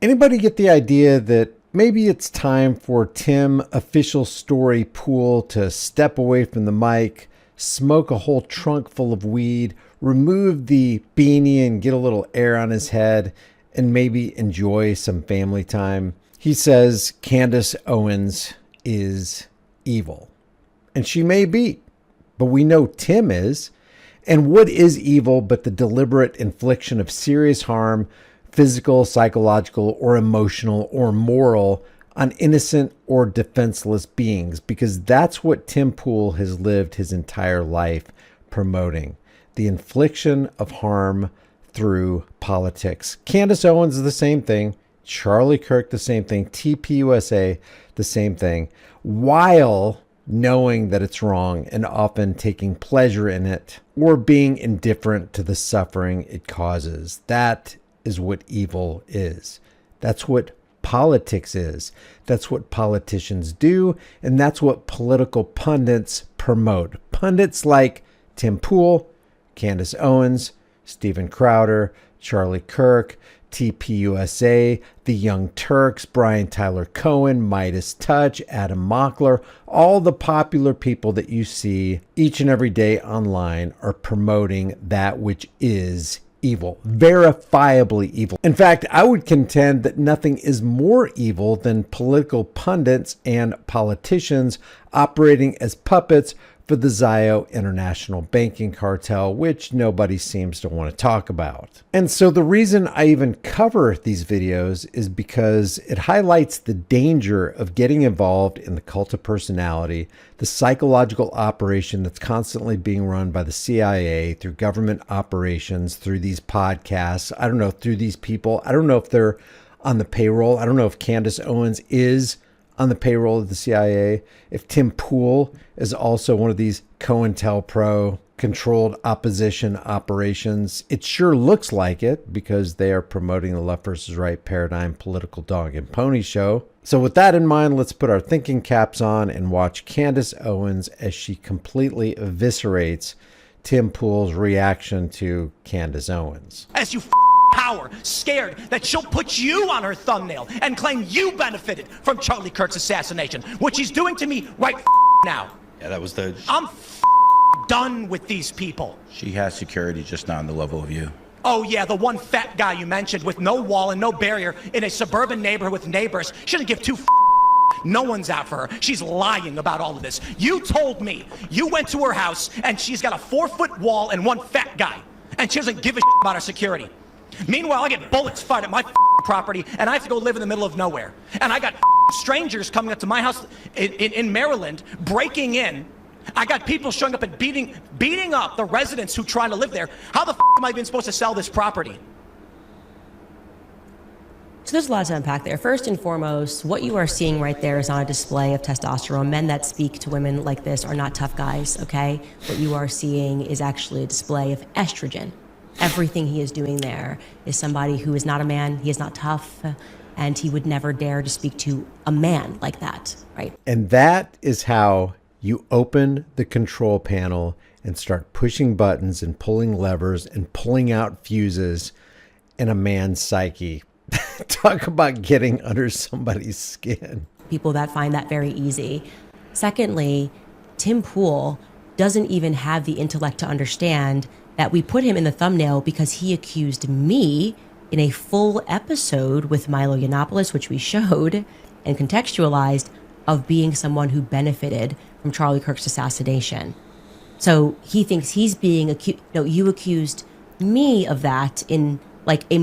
Anybody get the idea that maybe it's time for Tim Official Story Pool to step away from the mic, smoke a whole trunk full of weed, remove the beanie and get a little air on his head, and maybe enjoy some family time? He says Candace Owens is evil. And she may be, but we know Tim is. And what is evil but the deliberate infliction of serious harm, physical, psychological, or emotional, or moral, on innocent or defenseless beings? Because that's what Tim Pool has lived his entire life promoting. The infliction of harm through politics. Candace Owens is the same thing. Charlie Kirk, the same thing. TPUSA, the same thing. While knowing that it's wrong and often taking pleasure in it or being indifferent to the suffering it causes. That is what evil is. That's what politics is. That's what politicians do. And that's what political pundits promote. Pundits like Tim Pool, Candace Owens, Steven Crowder, Charlie Kirk, TPUSA, the Young Turks, Brian Tyler Cohen, Midas Touch, Adam Mockler, all the popular people that you see each and every day online are promoting that which is evil, verifiably evil. In fact, I would contend that nothing is more evil than political pundits and politicians operating as puppets for the Zio International Banking Cartel, which nobody seems to want to talk about. And so the reason I even cover these videos is because it highlights the danger of getting involved in the cult of personality, the psychological operation that's constantly being run by the CIA through government operations, through these podcasts. I don't know, through these people. I don't know if they're on the payroll. I don't know if Candace Owens is on the payroll of the CIA, if Tim Pool is also one of these COINTELPRO controlled opposition operations. It sure looks like it because they are promoting the left versus right paradigm political dog and pony show. So with that in mind, let's put our thinking caps on and watch Candace Owens as she completely eviscerates Tim Pool's reaction to Candace Owens. As you power, scared that she'll put you on her thumbnail and claim you benefited from Charlie Kirk's assassination, which he's doing to me right now. Yeah, that was the... I'm done with these people. She has security, just not on the level of you. Oh yeah, the one fat guy you mentioned with no wall and no barrier in a suburban neighborhood with neighbors. She doesn't give two no one's out for her. She's lying about all of this. You told me you went to her house and she's got a 4-foot wall and one fat guy, and she doesn't give a about her security. Meanwhile, I get bullets fired at my property, and I have to go live in the middle of nowhere. And I got strangers coming up to my house in Maryland, breaking in. I got people showing up and beating up the residents who try to live there. How the am I even supposed to sell this property? So there's a lot to unpack there. First and foremost, what you are seeing right there is not a display of testosterone. Men that speak to women like this are not tough guys, okay? What you are seeing is actually a display of estrogen. Everything he is doing there is somebody who is not a man, he is not tough, and he would never dare to speak to a man like that, right? And that is how you open the control panel and start pushing buttons and pulling levers and pulling out fuses in a man's psyche. Talk about getting under somebody's skin. People that find that very easy. Secondly, Tim Pool doesn't even have the intellect to understand that we put him in the thumbnail because he accused me in a full episode with Milo Yiannopoulos, which we showed and contextualized, of being someone who benefited from Charlie Kirk's assassination. So he thinks he's being accused. No, you accused me of that in like a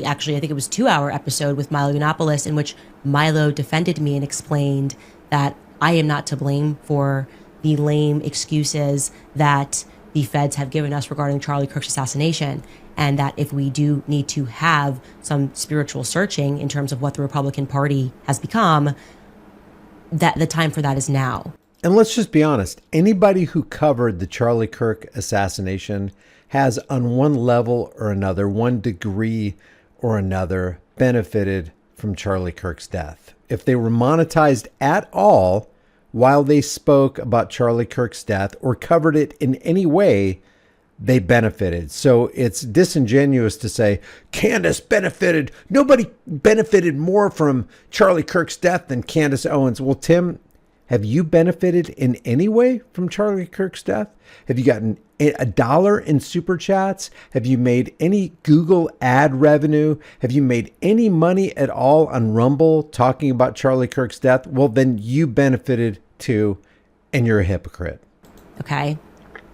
actually, I think it was 2-hour episode with Milo Yiannopoulos, in which Milo defended me and explained that I am not to blame for the lame excuses that the feds have given us regarding Charlie Kirk's assassination, and that if we do need to have some spiritual searching in terms of what the Republican Party has become, that the time for that is now. And let's just be honest, anybody who covered the Charlie Kirk assassination has on one level or another, one degree or another, benefited from Charlie Kirk's death. If they were monetized at all while they spoke about Charlie Kirk's death or covered it in any way, they benefited. So it's disingenuous to say Candace benefited. Nobody benefited more from Charlie Kirk's death than Candace Owens. Well, Tim, have you benefited in any way from Charlie Kirk's death? Have you gotten $1 in super chats? Have you made any Google ad revenue? Have you made any money at all on Rumble talking about Charlie Kirk's death? Well, then you benefited too, and you're a hypocrite. Okay.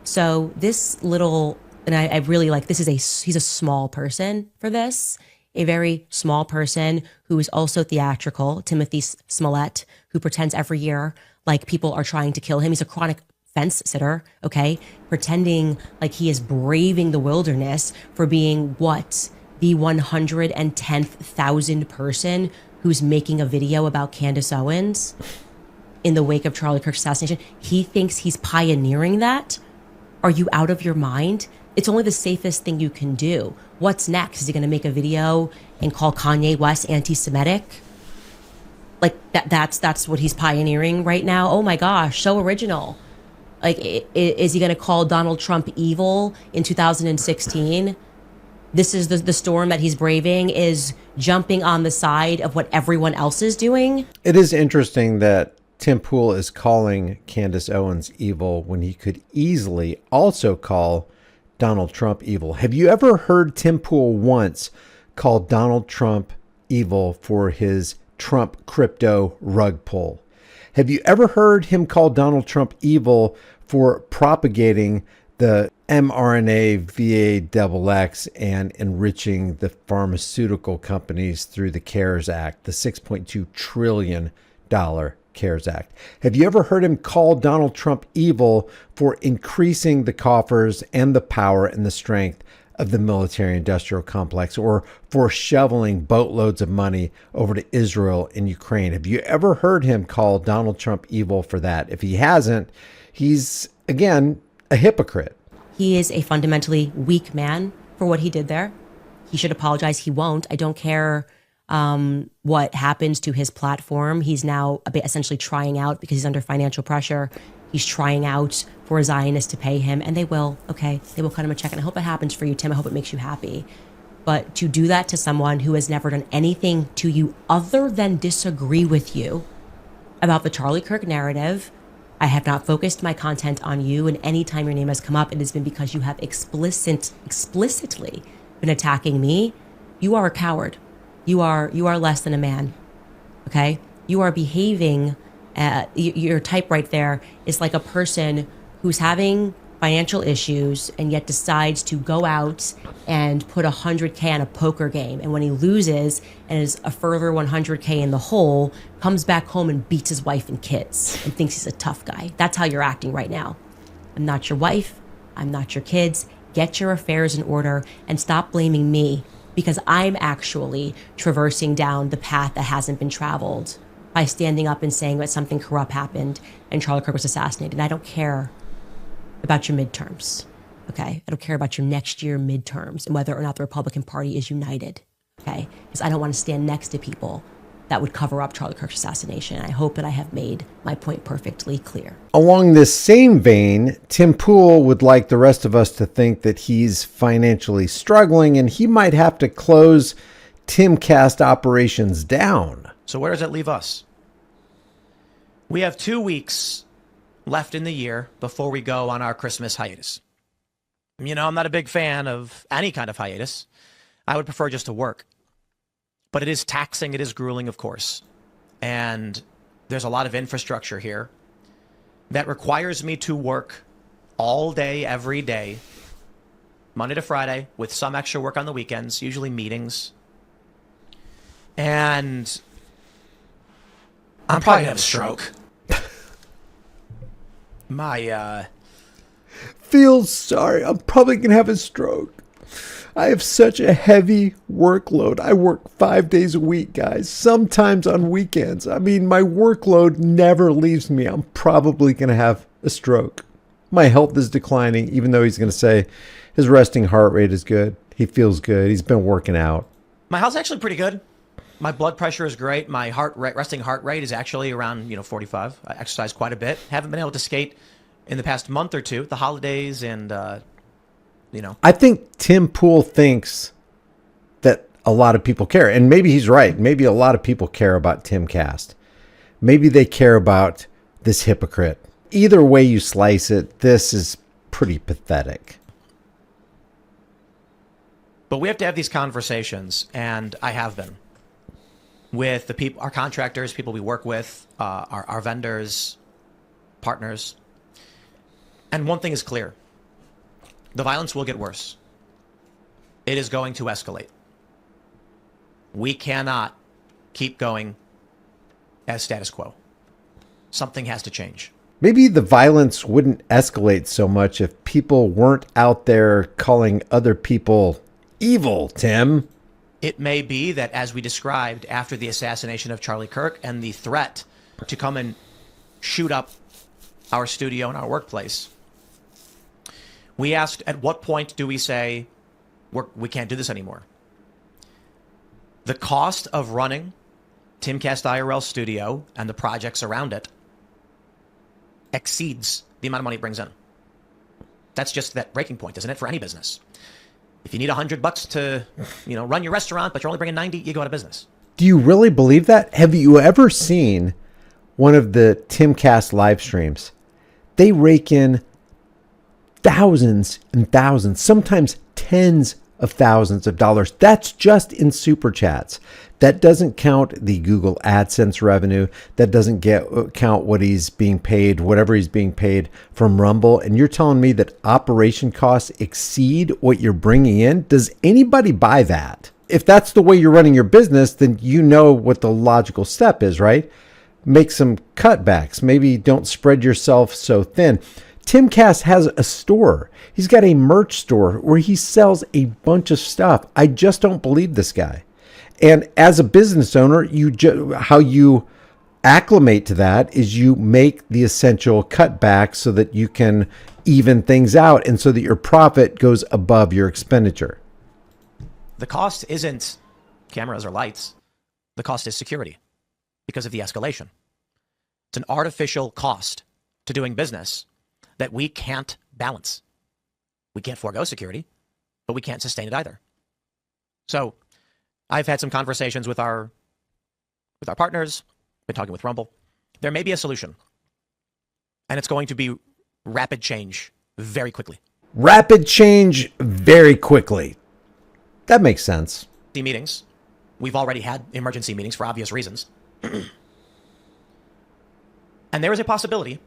So this little, and I really like, he's a small person for this, a very small person who is also theatrical, Timothy Smollett, who pretends every year like people are trying to kill him. He's a chronic fence sitter, okay? Pretending like he is braving the wilderness for being what? The 110,000th person who's making a video about Candace Owens in the wake of Charlie Kirk's assassination. He thinks he's pioneering that. Are you out of your mind? It's only the safest thing you can do. What's next? Is he going to make a video and call Kanye West anti-Semitic? Like that's what he's pioneering right now. Oh my gosh, so original. Like, is he going to call Donald Trump evil in 2016? This is the storm that he's braving, is jumping on the side of what everyone else is doing. It is interesting that Tim Pool is calling Candace Owens evil when he could easily also call Donald Trump evil. Have you ever heard Tim Pool once call Donald Trump evil for his Trump crypto rug pull? Have you ever heard him call Donald Trump evil for propagating the mRNA VAXX and enriching the pharmaceutical companies through the CARES Act, the $6.2 trillion CARES Act? Have you ever heard him call Donald Trump evil for increasing the coffers and the power and the strength of the military-industrial complex, or for shoveling boatloads of money over to Israel and Ukraine? Have you ever heard him call Donald Trump evil for that? If he hasn't, he's, again, a hypocrite. He is a fundamentally weak man for what he did there. He should apologize. He won't. I don't care what happens to his platform. He's now essentially trying out because he's under financial pressure. He's trying out for a Zionist to pay him, and they will. Okay, they will cut him a check, and I hope it happens for you, Tim. I hope it makes you happy. But to do that to someone who has never done anything to you other than disagree with you about the Charlie Kirk narrative, I have not focused my content on you, and any time your name has come up, it has been because you have explicitly been attacking me. You are a coward. You are less than a man. Okay? You are behaving. Your type right there is like a person who's having financial issues and yet decides to go out and put $100K on a poker game, and when he loses and is a further $100K in the hole, comes back home and beats his wife and kids and thinks he's a tough guy. That's how you're acting right now. I'm not your wife. I'm not your kids. Get your affairs in order and stop blaming me, because I'm actually traversing down the path that hasn't been traveled by standing up and saying that something corrupt happened and Charlie Kirk was assassinated. I don't care about your midterms, okay? I don't care about your next year midterms and whether or not the Republican Party is united, okay? Because I don't want to stand next to people that would cover up Charlie Kirk's assassination. I hope that I have made my point perfectly clear. Along this same vein, Tim Pool would like the rest of us to think that he's financially struggling and he might have to close Timcast operations down. So where does that leave us? We have 2 weeks left in the year before we go on our Christmas hiatus. You know, I'm not a big fan of any kind of hiatus. I would prefer just to work. But it is taxing, it is grueling, of course. And there's a lot of infrastructure here that requires me to work all day, every day, Monday to Friday, with some extra work on the weekends, usually meetings. And I'm probably gonna have a stroke. Feels sorry. I'm probably going to have a stroke. I have such a heavy workload. I work 5 days a week, guys, sometimes on weekends. I mean, my workload never leaves me. I'm probably going to have a stroke. My health is declining, even though he's going to say his resting heart rate is good. He feels good. He's been working out. My health's actually pretty good. My blood pressure is great. My resting heart rate is actually around 45. I exercise quite a bit. Haven't been able to skate in the past month or two, the holidays and I think Tim Pool thinks that a lot of people care. And maybe he's right. Maybe a lot of people care about Timcast. Maybe they care about this hypocrite. Either way you slice it, this is pretty pathetic. But we have to have these conversations, and I have been, with the people, our contractors, people we work with, our vendors, partners. And one thing is clear. The violence will get worse. It is going to escalate. We cannot keep going as status quo. Something has to change. Maybe the violence wouldn't escalate so much if people weren't out there calling other people evil, Tim. It may be that, as we described after the assassination of Charlie Kirk and the threat to come and shoot up our studio and our workplace, we asked, at what point do we say we can't do this anymore? The cost of running Timcast IRL Studio and the projects around it exceeds the amount of money it brings in. That's just that breaking point, isn't it, for any business? If you need $100 to, run your restaurant, but you're only bringing 90, you go out of business. Do you really believe that? Have you ever seen one of the Timcast live streams? They rake in thousands and thousands, sometimes tens of thousands of dollars. That's just in super chats. That doesn't count the Google AdSense revenue. That doesn't count what he's being paid, whatever he's being paid from Rumble. And you're telling me that operation costs exceed what you're bringing in? Does anybody buy that? If that's the way you're running your business, then you know what the logical step is, right? Make some cutbacks. Maybe don't spread yourself so thin. Timcast has a store. He's got a merch store where he sells a bunch of stuff. I just don't believe this guy. And as a business owner, how you acclimate to that is you make the essential cutbacks so that you can even things out and so that your profit goes above your expenditure. The cost isn't cameras or lights. The cost is security because of the escalation. It's an artificial cost to doing business that we can't balance. We can't forego security, but we can't sustain it either. So I've had some conversations with our partners, been talking with Rumble. There may be a solution, and it's going to be rapid change very quickly. Rapid change very quickly. That makes sense. The meetings, we've already had emergency meetings for obvious reasons. And there is a possibility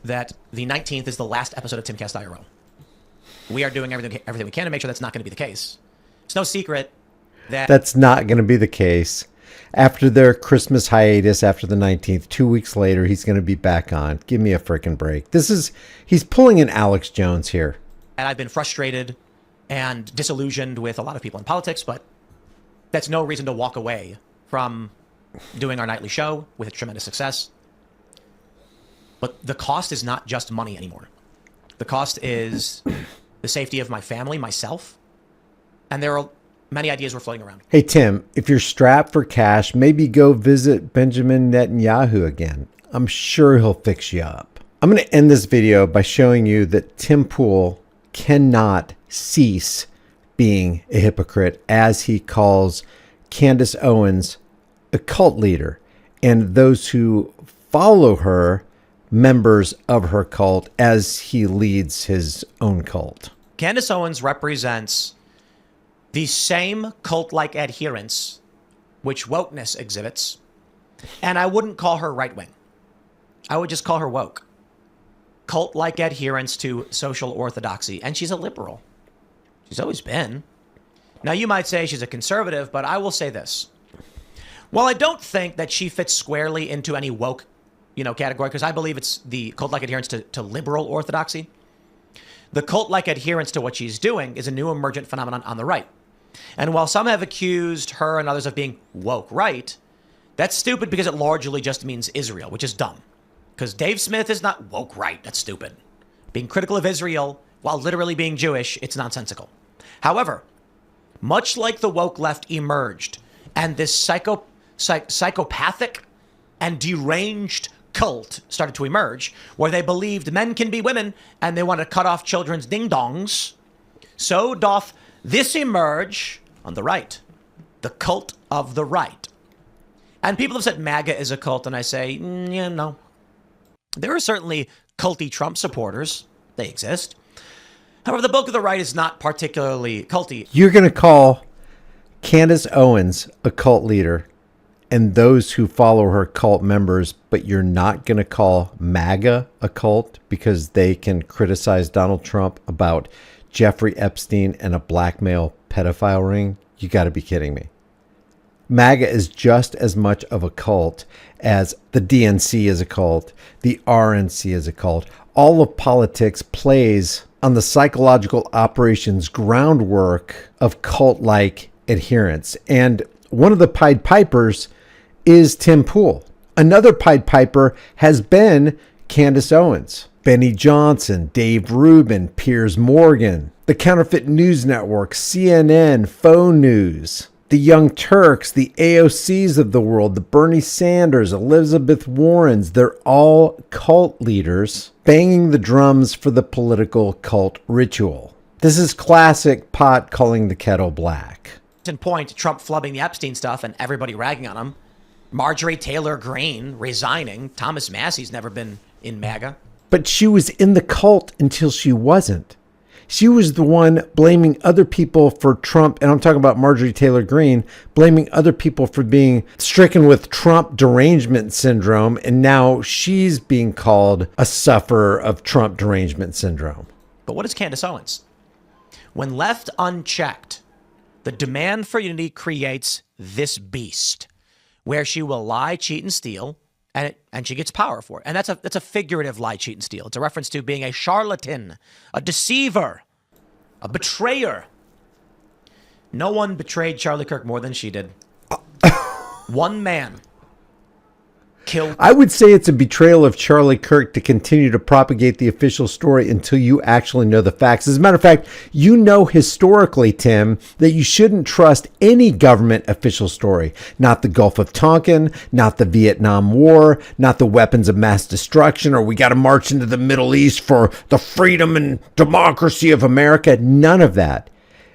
that the 19th is the last episode of Timcast IRL. We are doing everything we can to make sure that's not going to be the case. It's no secret that that's not going to be the case. After their Christmas hiatus, after the 19th, 2 weeks later, he's going to be back on. Give me a freaking break. He's pulling an Alex Jones here. And I've been frustrated and disillusioned with a lot of people in politics, but that's no reason to walk away from doing our nightly show with tremendous success. But the cost is not just money anymore. The cost is the safety of my family, myself, and there are many ideas we're floating around. Hey, Tim, if you're strapped for cash, maybe go visit Benjamin Netanyahu again. I'm sure he'll fix you up. I'm going to end this video by showing you that Tim Pool cannot cease being a hypocrite as he calls Candace Owens a cult leader and those who follow her members of her cult as he leads his own cult. Candace Owens represents the same cult-like adherence which wokeness exhibits, and I wouldn't call her right-wing. I would just call her woke. Cult-like adherence to social orthodoxy, and she's a liberal. She's always been. Now, you might say she's a conservative, but I will say this. While I don't think that she fits squarely into any woke, category, because I believe it's the cult-like adherence to liberal orthodoxy, the cult-like adherence to what she's doing is a new emergent phenomenon on the right. And while some have accused her and others of being woke right, that's stupid because it largely just means Israel, which is dumb. Because Dave Smith is not woke right. That's stupid. Being critical of Israel while literally being Jewish, it's nonsensical. However, much like the woke left emerged, and this psychopathic and deranged cult started to emerge where they believed men can be women and they want to cut off children's ding-dongs, so doth this emerge on the right, the cult of the right. And people have said MAGA is a cult, and I say, yeah, no. There are certainly culty Trump supporters. They exist. However, the bulk of the right is not particularly culty. You're going to call Candace Owens a cult leader and those who follow her cult members, but you're not going to call MAGA a cult because they can criticize Donald Trump about Jeffrey Epstein and a blackmail pedophile ring? You got to be kidding me. MAGA is just as much of a cult as the DNC is a cult, the RNC is a cult. All of politics plays on the psychological operations groundwork of cult-like adherence. And one of the Pied Pipers is Tim Pool. Another Pied Piper has been Candace Owens, Benny Johnson, Dave Rubin, Piers Morgan, the Counterfeit News Network, CNN, Faux News, the Young Turks, the AOCs of the world, the Bernie Sanders, Elizabeth Warrens. They're all cult leaders banging the drums for the political cult ritual. This is classic pot calling the kettle black. In point, Trump flubbing the Epstein stuff and everybody ragging on him. Marjorie Taylor Greene resigning. Thomas Massey's never been in MAGA. But she was in the cult until she wasn't. She was the one blaming other people for Trump, and I'm talking about Marjorie Taylor Greene, blaming other people for being stricken with Trump derangement syndrome, and now she's being called a sufferer of Trump derangement syndrome. But what is Candace Owens? When left unchecked, the demand for unity creates this beast, where she will lie, cheat, and steal, and she gets power for it. And that's a figurative lie, cheat, and steal. It's a reference to being a charlatan, a deceiver, a betrayer. No one betrayed Charlie Kirk more than she did. One man killed. I would say it's a betrayal of Charlie Kirk to continue to propagate the official story until you actually know the facts. As a matter of fact, you know historically, Tim, that you shouldn't trust any government official story. Not the Gulf of Tonkin, not the Vietnam War, not the weapons of mass destruction, or we got to march into the Middle East for the freedom and democracy of America. None of that.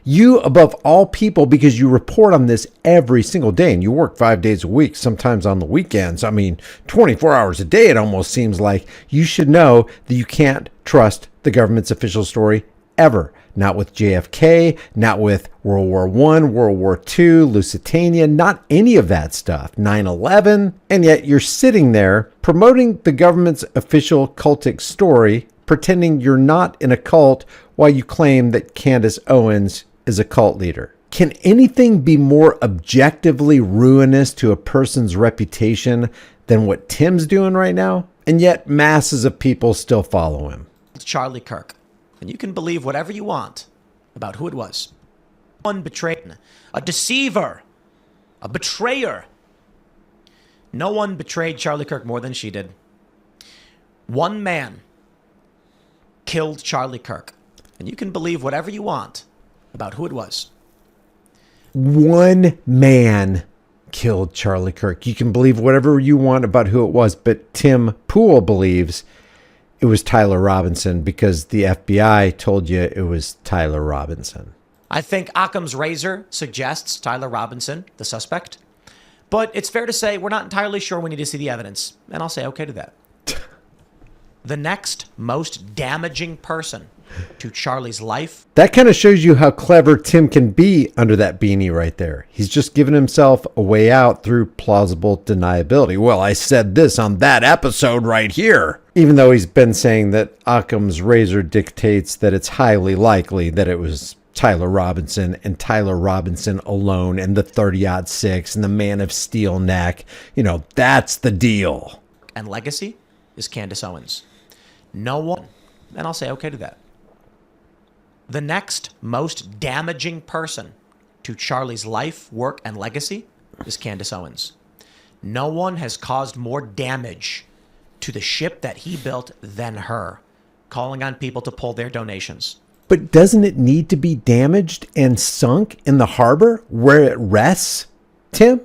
You, above all people, because you report on this every single day and you work 5 days a week, sometimes on the weekends. I mean, 24 hours a day, it almost seems like. You should know that you can't trust the government's official story ever. Not with JFK, not with World War I, World War II, Lusitania, not any of that stuff. 9/11. And yet you're sitting there promoting the government's official cultic story, pretending you're not in a cult while you claim that Candace Owens is a cult leader. Can anything be more objectively ruinous to a person's reputation than what Tim's doing right now? And yet masses of people still follow him. It's Charlie Kirk. And you can believe whatever you want about who it was. One betrayed, a deceiver, a betrayer. No one betrayed Charlie Kirk more than she did. One man killed Charlie Kirk. And you can believe whatever you want about who it was. One man killed Charlie Kirk. You can believe whatever you want about who it was, but Tim Pool believes it was Tyler Robinson because the FBI told you it was Tyler Robinson. I think Occam's razor suggests Tyler Robinson, the suspect. But it's fair to say we're not entirely sure. We need to see the evidence. And I'll say okay to that. The next most damaging person to Charlie's life. That kind of shows you how clever Tim can be under that beanie right there. He's just given himself a way out through plausible deniability. Well, I said this on that episode right here. Even though he's been saying that Occam's razor dictates that it's highly likely that it was Tyler Robinson and Tyler Robinson alone and the 30-06 and the Man of Steel neck. You know, that's the deal. And legacy is Candace Owens. No one. And I'll say okay to that. The next most damaging person to Charlie's life, work, and legacy is Candace Owens. No one has caused more damage to the ship that he built than her, calling on people to pull their donations. But doesn't it need to be damaged and sunk in the harbor where it rests, Tim?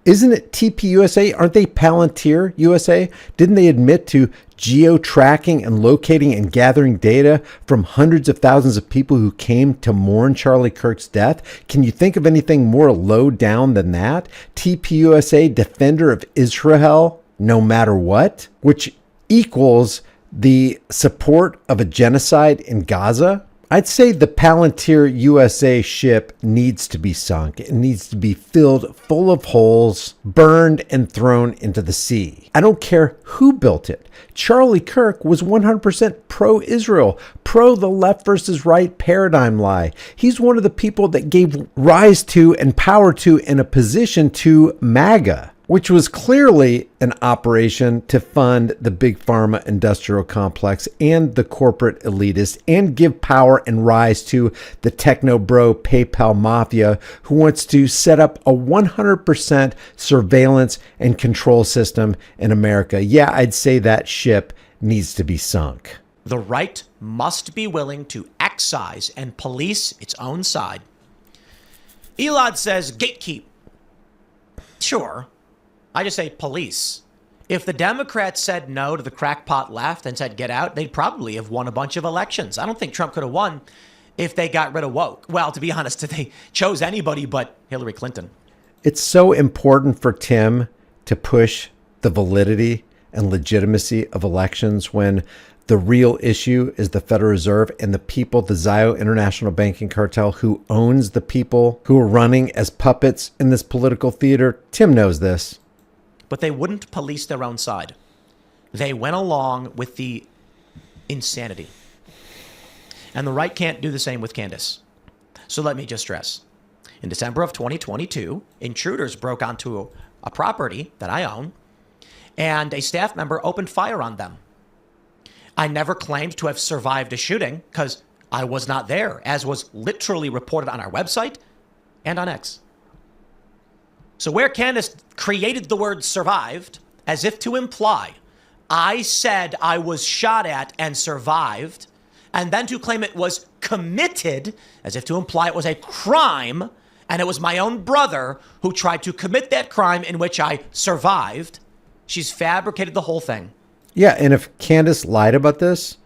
Isn't it TPUSA? Aren't they Palantir USA? Didn't they admit to geo-tracking and locating and gathering data from hundreds of thousands of people who came to mourn Charlie Kirk's death? Can you think of anything more low down than that? TPUSA, defender of Israel, no matter what, which equals the support of a genocide in Gaza? I'd say the Palantir USA ship needs to be sunk. It needs to be filled full of holes, burned, and thrown into the sea. I don't care who built it. Charlie Kirk was 100% pro-Israel, pro the left versus right paradigm lie. He's one of the people that gave rise to and power to and a position to MAGA, which was clearly an operation to fund the big pharma industrial complex and the corporate elitists and give power and rise to the techno bro PayPal mafia who wants to set up a 100% surveillance and control system in America. Yeah, I'd say that ship needs to be sunk. The right must be willing to excise and police its own side. Elad says gatekeep. Sure. I just say police. If the Democrats said no to the crackpot left and said get out, they'd probably have won a bunch of elections. I don't think Trump could have won if they got rid of woke. Well, to be honest, they chose anybody but Hillary Clinton. It's so important for Tim to push the validity and legitimacy of elections when the real issue is the Federal Reserve and the people, the Zio International Banking Cartel, who owns the people who are running as puppets in this political theater. Tim knows this. But they wouldn't police their own side. They went along with the insanity. And the right can't do the same with Candace. So let me just stress. In December of 2022, intruders broke onto a property that I own, and a staff member opened fire on them. I never claimed to have survived a shooting because I was not there, as was literally reported on our website and on X. So where Candace created the word survived as if to imply I said I was shot at and survived, and then to claim it was committed as if to imply it was a crime and it was my own brother who tried to commit that crime in which I survived, she's fabricated the whole thing. Yeah, and if Candace lied about this,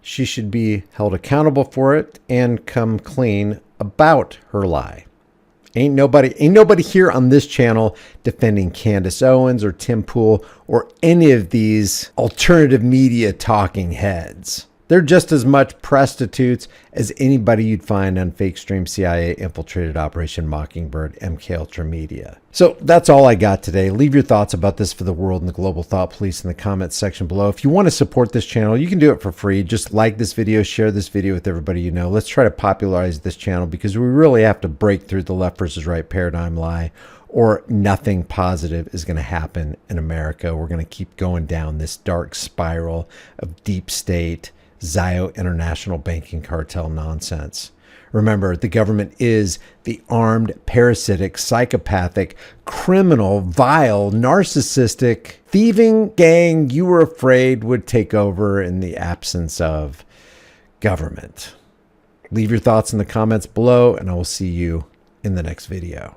she should be held accountable for it and come clean about her lie. Ain't nobody here on this channel defending Candace Owens or Tim Pool or any of these alternative media talking heads. They're just as much prostitutes as anybody you'd find on fake stream CIA infiltrated Operation Mockingbird MK Ultra Media. So that's all I got today. Leave your thoughts about this for the world and the global thought police in the comments section below. If you want to support this channel, you can do it for free. Just like this video, share this video with everybody you know. Let's try to popularize this channel because we really have to break through the left versus right paradigm lie, or nothing positive is going to happen in America. We're going to keep going down this dark spiral of deep state, Zio International Banking Cartel nonsense. Remember, the government is the armed, parasitic, psychopathic, criminal, vile, narcissistic, thieving gang you were afraid would take over in the absence of government. Leave your thoughts in the comments below, and I will see you in the next video.